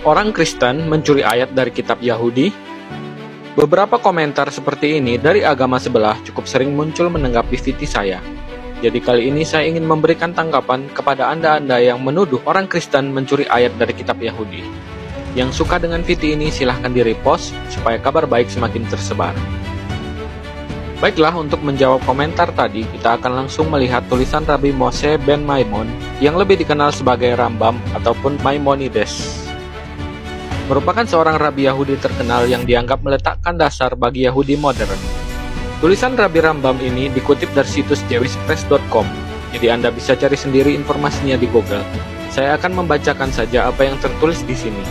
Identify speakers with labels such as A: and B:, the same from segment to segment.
A: Orang Kristen mencuri ayat dari kitab Yahudi? Beberapa komentar seperti ini dari agama sebelah cukup sering muncul menanggapi VT saya. Jadi kali ini saya ingin memberikan tanggapan kepada Anda-Anda yang menuduh orang Kristen mencuri ayat dari kitab Yahudi. Yang suka dengan VT ini silahkan di-repost supaya kabar baik semakin tersebar. Baiklah, untuk menjawab komentar tadi, kita akan langsung melihat tulisan Rabbi Moshe ben Maimon yang lebih dikenal sebagai Rambam ataupun Maimonides. Merupakan seorang rabi Yahudi terkenal yang dianggap meletakkan dasar bagi Yahudi modern. Tulisan Rabbi Rambam ini dikutip dari situs jewishpress.com, jadi Anda bisa cari sendiri informasinya di Google. Saya akan membacakan saja apa yang tertulis di sini.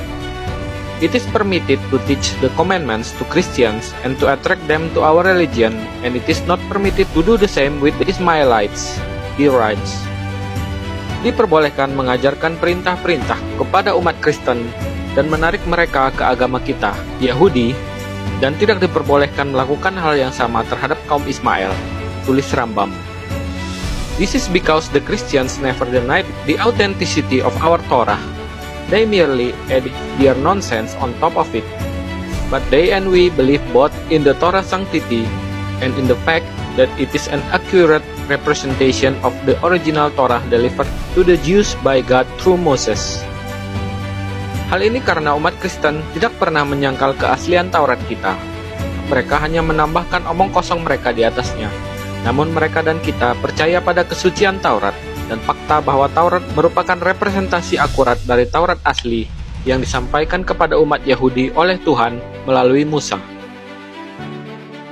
A: It is permitted to teach the commandments to Christians and to attract them to our religion, and it is not permitted to do the same with the Ismailites, he writes. Diperbolehkan mengajarkan perintah-perintah kepada umat Kristen dan menarik mereka ke agama kita, Yahudi, dan tidak diperbolehkan melakukan hal yang sama terhadap kaum Ismail, tulis Rambam. This is because the Christians never denied the authenticity of our Torah. They merely added their nonsense on top of it. But they and we believe both in the Torah's sanctity and in the fact that it is an accurate representation of the original Torah delivered to the Jews by God through Moses. Hal ini karena umat Kristen tidak pernah menyangkal keaslian Taurat kita. Mereka hanya menambahkan omong kosong mereka di atasnya. Namun mereka dan kita percaya pada kesucian Taurat dan fakta bahwa Taurat merupakan representasi akurat dari Taurat asli yang disampaikan kepada umat Yahudi oleh Tuhan melalui Musa.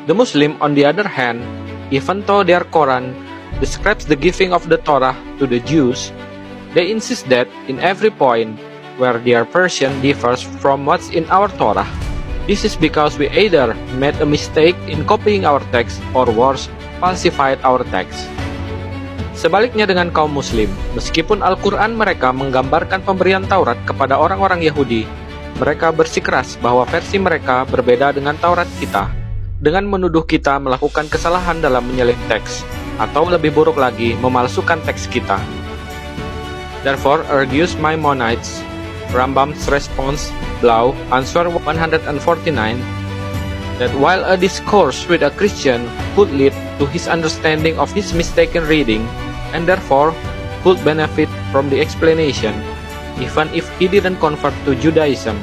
A: The Muslim, on the other hand, even though their Quran describes the giving of the Torah to the Jews, they insist that in every point where their version differs from what's in our Torah, this is because we either made a mistake in copying our text or worse, falsified our text. Sebaliknya dengan kaum Muslim, meskipun Al-Quran mereka menggambarkan pemberian Taurat kepada orang-orang Yahudi, mereka bersikeras bahwa versi mereka berbeda dengan Taurat kita, dengan menuduh kita melakukan kesalahan dalam menyelip teks, atau lebih buruk lagi, memalsukan teks kita. Therefore, argues Maimonides, Rambam's response, Blau, answer 149, that while a discourse with a Christian could lead to his understanding of his mistaken reading, and therefore could benefit from the explanation, even if he didn't convert to Judaism,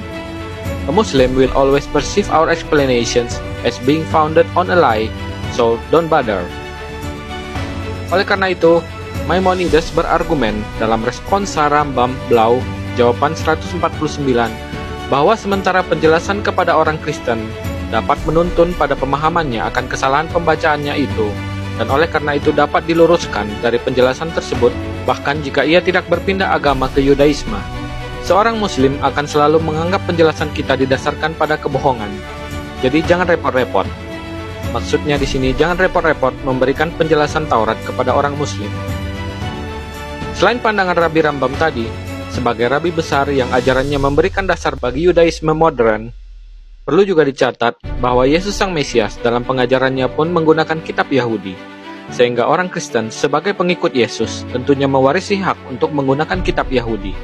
A: a Muslim will always perceive our explanations as being founded on a lie, so don't bother. Oleh karena itu, Maimonides berargumen dalam responsa Rambam Blau jawaban 149 bahwa sementara penjelasan kepada orang Kristen dapat menuntun pada pemahamannya akan kesalahan pembacaannya itu, dan oleh karena itu dapat diluruskan dari penjelasan tersebut bahkan jika ia tidak berpindah agama ke Yudaisme. Seorang Muslim akan selalu menganggap penjelasan kita didasarkan pada kebohongan. Jadi jangan repot-repot. Maksudnya di sini jangan repot-repot memberikan penjelasan Taurat kepada orang Muslim. Selain pandangan Rabbi Rambam tadi, sebagai rabi besar yang ajarannya memberikan dasar bagi Yudaisme modern, perlu juga dicatat bahwa Yesus Sang Mesias dalam pengajarannya pun menggunakan kitab Yahudi, sehingga orang Kristen sebagai pengikut Yesus tentunya mewarisi hak untuk menggunakan kitab Yahudi.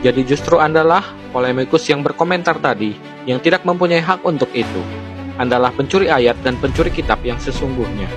A: Jadi justru Andalah polemikus yang berkomentar tadi yang tidak mempunyai hak untuk itu. Andalah pencuri ayat dan pencuri kitab yang sesungguhnya.